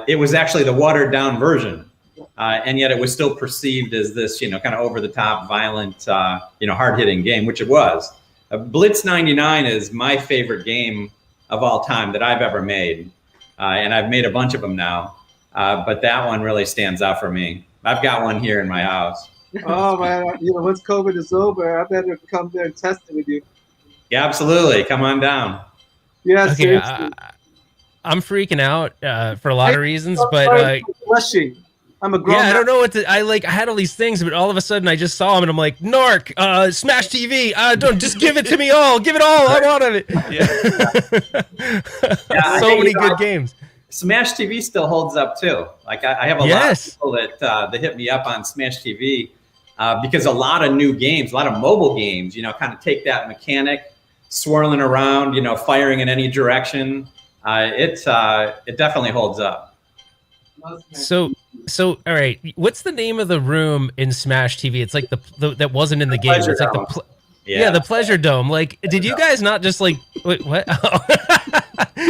it was actually the watered down version. And yet it was still perceived as this, kind of over the top, violent, hard hitting game, which it was. Blitz 99 is my favorite game of all time that I've ever made. And I've made a bunch of them now, but that one really stands out for me. I've got one here in my house. Oh man, once COVID is over, I better come there and test it with you. Yeah, absolutely. Come on down. Yeah, okay, I'm freaking out for a lot of reasons, but blushing. I'm a grown yeah, man. I don't know what to. I had all these things, but all of a sudden I just saw them, and I'm like, Narc, Smash TV. Don't just give it to me all. Give it all. I want of it. Yeah. So many good games. Smash TV still holds up too. Like I have a lot of people that hit me up on Smash TV because a lot of new games, a lot of mobile games, kind of take that mechanic, swirling around, firing in any direction. It definitely holds up. So all right, what's the name of the room in Smash TV? It's like the that wasn't in the game. It's like the Pleasure Dome. Like, did you guys not just like wait, what?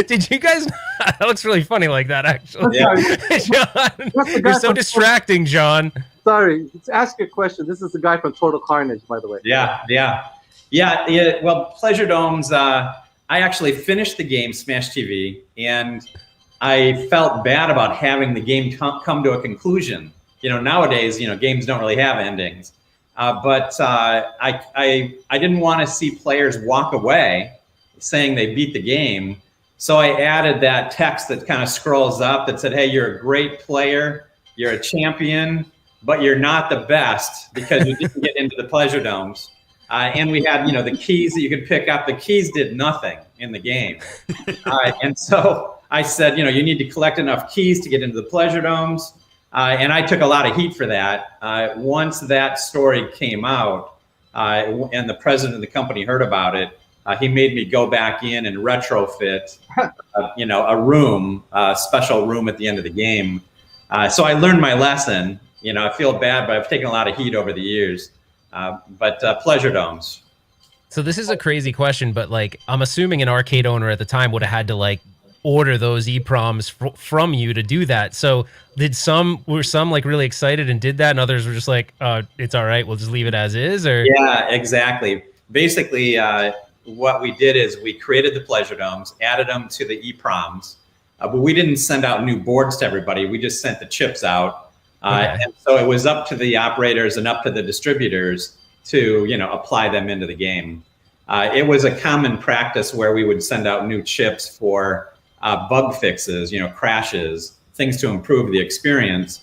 Did you guys? That looks really funny like that, actually. Yeah. John, you're so distracting, John. Sorry, let's ask you a question. This is the guy from Total Carnage, by the way. Yeah. Well, Pleasure Domes. I actually finished the game Smash TV, and I felt bad about having the game come to a conclusion. Nowadays, games don't really have endings. But I didn't want to see players walk away saying they beat the game. So I added that text that kind of scrolls up that said, hey, you're a great player, you're a champion, but you're not the best because you didn't get into the Pleasure Domes. And we had, the keys that you could pick up. The keys did nothing in the game. And so I said, you need to collect enough keys to get into the Pleasure Domes. And I took a lot of heat for that. Once that story came out and the president of the company heard about it, he made me go back in and retrofit, a room, a special room at the end of the game. So I learned my lesson. I feel bad, but I've taken a lot of heat over the years. But Pleasure Domes. So this is a crazy question, but like, I'm assuming an arcade owner at the time would have had to like order those EPROMs from you to do that. So were some like really excited and did that, and others were just like, it's all right, we'll just leave it as is? Or yeah, exactly. Basically, what we did is we created the Pleasure Domes, added them to the EPROMs, but we didn't send out new boards to everybody. We just sent the chips out. And so it was up to the operators and up to the distributors to, apply them into the game. It was a common practice where we would send out new chips for bug fixes, crashes, things to improve the experience.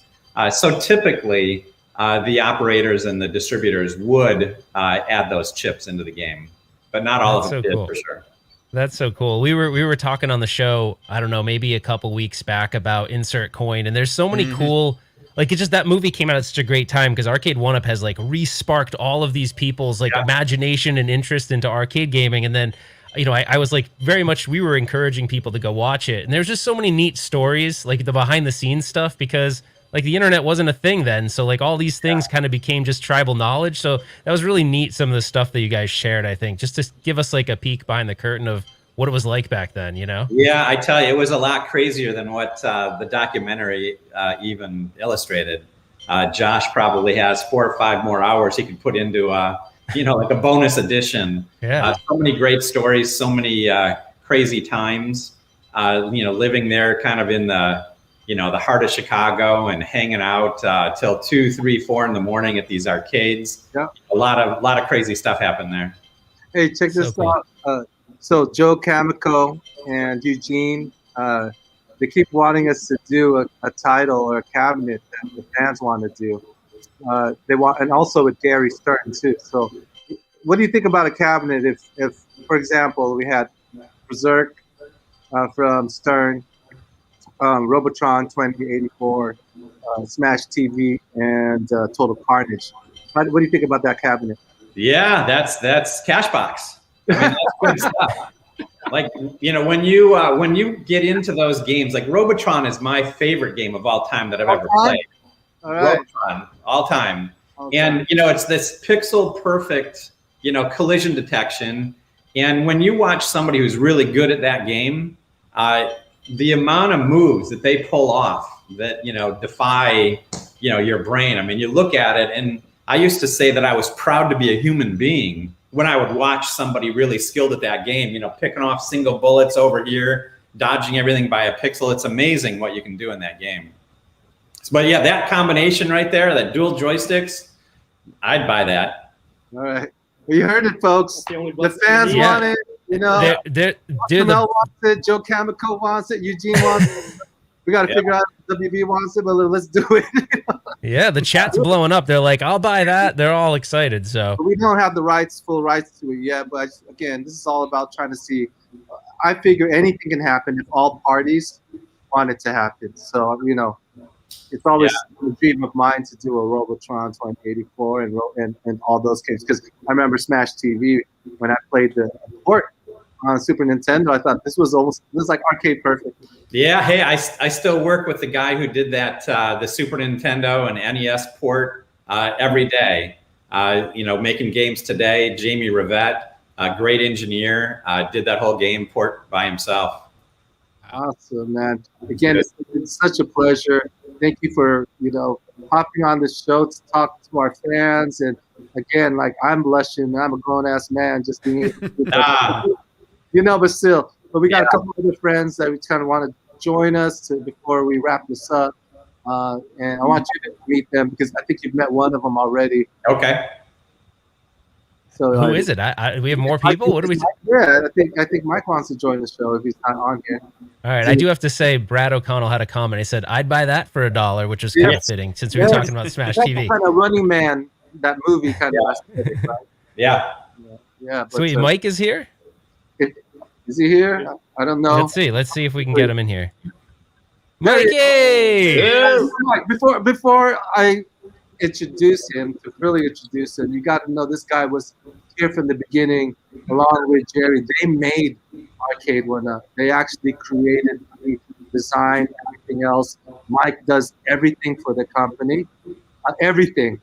So typically, the operators and the distributors would add those chips into the game, but not all of them did, for sure. That's so cool. We were talking on the show, I don't know, maybe a couple weeks back about Insert Coin, and there's so many cool, like, it's just that movie came out at such a great time because Arcade1Up has like re-sparked all of these people's like imagination and interest into arcade gaming. And then, I was like we were encouraging people to go watch it. And there's just so many neat stories, like the behind the scenes stuff, because like the internet wasn't a thing then. So like all these things kind of became just tribal knowledge. So that was really neat, some of the stuff that you guys shared, I think, just to give us like a peek behind the curtain of what it was like back then, Yeah, I tell you, it was a lot crazier than what the documentary even illustrated. Josh probably has 4 or 5 more hours he could put into, like a bonus edition. Yeah. So many great stories, so many crazy times, living there kind of in the, the heart of Chicago and hanging out till 2, 3, 4 in the morning at these arcades. Yeah. A lot of crazy stuff happened there. Hey, check this out. So Joe Kamiko and Eugene, they keep wanting us to do a title or a cabinet that the fans want to do. They want, and also with Gary Stern too. So, what do you think about a cabinet if for example, we had Berserk from Stern, Robotron 2084, Smash TV, and Total Carnage? What do you think about that cabinet? Yeah, that's Cashbox. I mean, that's good stuff. Like, when you get into those games, like Robotron is my favorite game of all time that I've ever played. All right. Robotron, all time. And, it's this pixel perfect, collision detection. And when you watch somebody who's really good at that game, the amount of moves that they pull off that, defy, your brain. I mean, you look at it, and I used to say that I was proud to be a human being when I would watch somebody really skilled at that game, picking off single bullets over here, dodging everything by a pixel. It's amazing what you can do in that game. But yeah, that combination right there, that dual joysticks, I'd buy that. All right. Well, you heard it, folks. The fans want it. Mel wants it. Joe Kamiko wants it. Eugene wants it. We got to figure out if WB wants it, but let's do it. Yeah, the chat's blowing up. They're like, I'll buy that. They're all excited. So we don't have the full rights to it yet. But again, this is all about trying to see. I figure anything can happen if all parties want it to happen. So, it's always a dream of mine to do a Robotron 2084 and all those games. Because I remember Smash TV when I played the port on Super Nintendo. I thought this was like arcade perfect. Yeah, hey, I still work with the guy who did that, the Super Nintendo and NES port every day. Making games today. Jamie Rivette, a great engineer, did that whole game port by himself. Awesome, man. Again, it's such a pleasure. Thank you for, hopping on the show to talk to our fans. And again, like, I'm blushing. I'm a grown-ass man just being but still. But we got a couple other friends that we kind of want to join us before we wrap this up. And I want you to meet them because I think you've met one of them already. Okay. So who is it? We have more people. What do we? Yeah, I think Mike wants to join the show if he's not on here. All right, I do have to say, Brad O'Connell had a comment. He said, "I'd buy that for $1," which was kind of fitting since we were talking about Smash TV. Kind of Running Man, that movie kind of. Aesthetic, right? Yeah. But, sweet. Mike is here. Is he here? I don't know. Let's see if we can get him in here. Mikey! Before I introduce him, you got to know this guy was here from the beginning, along with Jerry. They made Arcade1Up. They actually created the design, everything else. Mike does everything for the company, everything.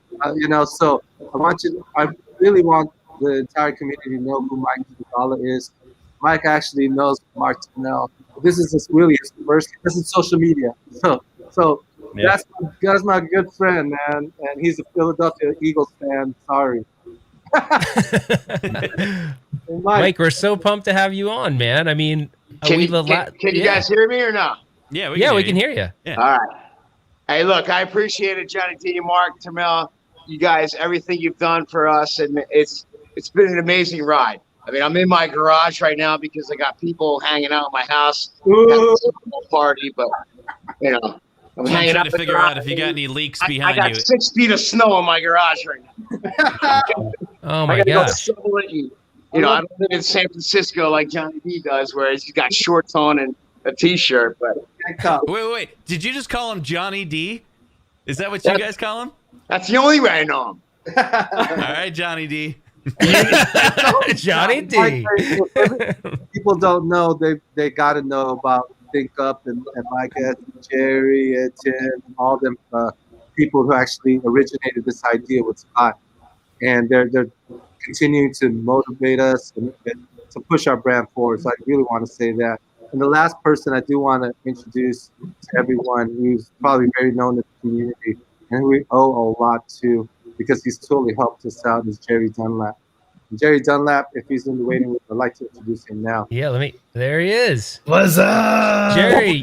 So I really want the entire community to know who Mike Dugala is. Mike actually knows Martinell. This is really his first. This is social media. So that's my good friend, man, and he's a Philadelphia Eagles fan. Sorry. Mike, we're so pumped to have you on, man. I mean, can you guys hear me or no? Yeah, we can hear you. Yeah. All right. Hey, look, I appreciate it, Johnny D, Mark, Tamel, you guys, everything you've done for us, and it's been an amazing ride. I mean, I'm in my garage right now because I got people hanging out in my house. Ooh. Party, but I'm I'm hanging trying out to figure out if you got any leaks I behind got you. 6 feet of snow in my garage right now. Oh my I gotta go gosh. shovel it and, I don't live in San Francisco like Johnny D does, where he's got shorts on and a t-shirt. But Wait. Did you just call him Johnny D? Is that what you guys call him? that's the only way I know him. All right, Johnny D. Johnny D. People don't know. They got to know about Think Up and Mike and Jerry and Tim, all them people who actually originated this idea with Scott, and they're continuing to motivate us and to push our brand forward. So I really want to say that. And the last person I do want to introduce to everyone, who's probably very known in the community and who we owe a lot to because he's totally helped us out, is Jerry Dunlap. And Jerry Dunlap, if he's in the waiting room, I'd like to introduce him now. Yeah, there he is. What's up? Jerry,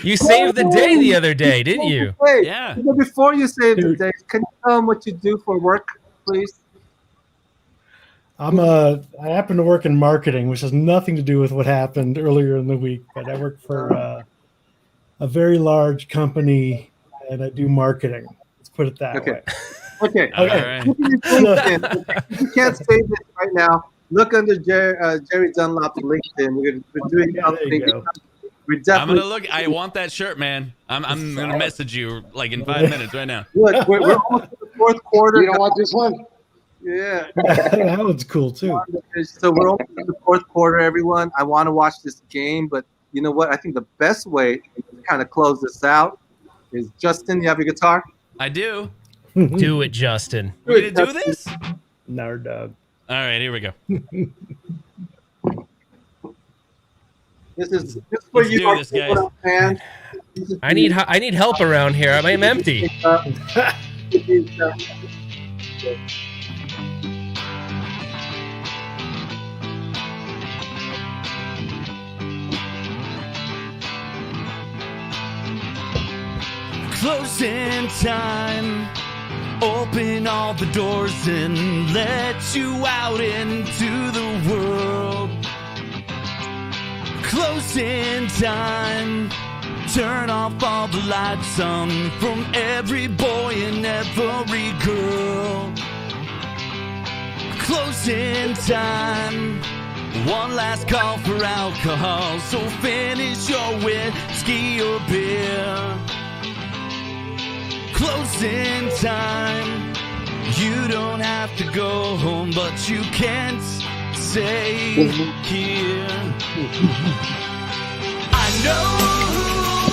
you saved the day the other day, didn't you? Wait, Yeah. before you save the day, can you tell them what you do for work, please? I happen to work in marketing, which has nothing to do with what happened earlier in the week, but I work for a very large company and I do marketing. Let's put it that way. Okay. All right. If you can't say this right now, look under Jerry Dunlap's LinkedIn. We're doing something. We're I'm definitely. gonna look. I want that shirt, man. I'm gonna message you like in 5 minutes right now. Look, we're almost in the fourth quarter. You don't want this one? Yeah. That one's cool too. So we're almost in the fourth quarter, everyone. I want to watch this game, but you know what? I think the best way to kind of close this out is, Justin, you have your guitar? I do. Do it, Justin. We're gonna do this? No, Doug. All right, here we go. This is for Let's you, do this, guys. fans. I need help around here. I'm empty. Closing time. Open all the doors and let you out into the world. Closing time. Turn off all the lights on from every boy and every girl. Closing time. One last call for alcohol, so finish your whiskey or beer. Closing time. You don't have to go home, but you can't stay here. I know who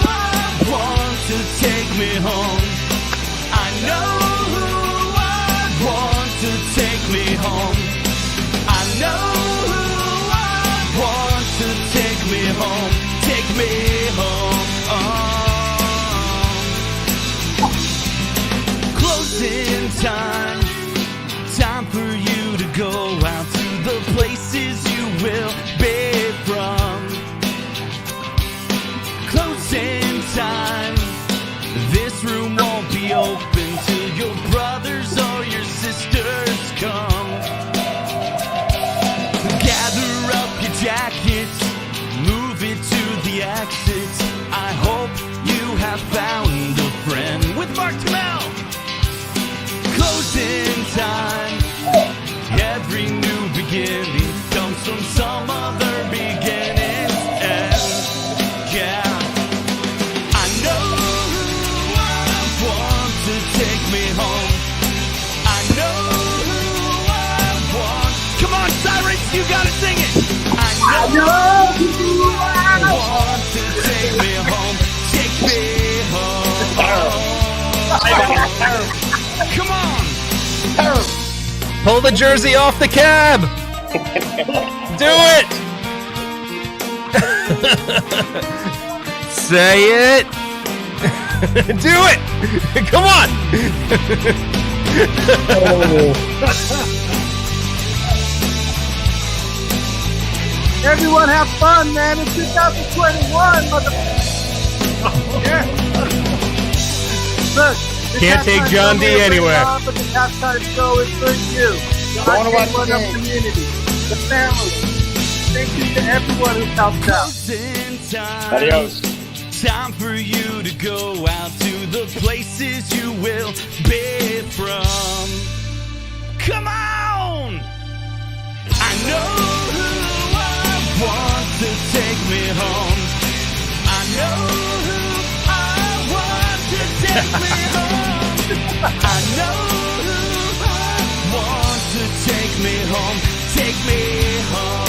I want to take me home. I know who I want to take me home. I know who I want to take me home. Take me home. Closing time. Time for you to go out to the places you will be from. Closing time. This room won't be open till your brothers or your sisters come. Gather up your jackets, move it to the exits. I hope you have found a friend with Mark Tamel. Closing time. Every new beginning comes from some other beginning's end. Yeah. I know who I want to take me home. I know who I want. Come on, Cyrus, you gotta sing it. I know who I want to take me home. Take me home. Come on. Pull the jersey off the cab. Do it. Say it. Do it. Come on. Everyone have fun, man. It's 2021, motherfucker. Can't take John D anywhere. But the halftime show is for you. The Arcade1Up community, the family. Thank you to everyone who helped out. Adios. Time for you to go out to the places you will be from. Come on! I know who I want to take me home. I know who I want to take me home. I know who I want to take me home. Take me home.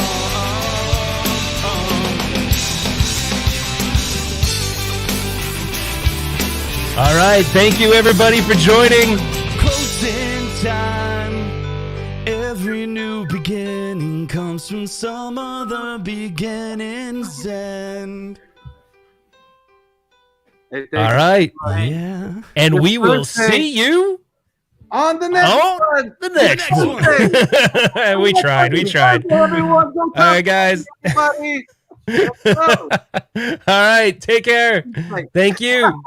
All right. Thank you, everybody, for joining. Closing time. Every new beginning comes from some other beginning's end. Hey, All right. Yeah. And we will Thursday. see you On the next one. the next one. We tried. Everyone, go All right, guys. everybody. Let's go. All right. Take care. Thank you.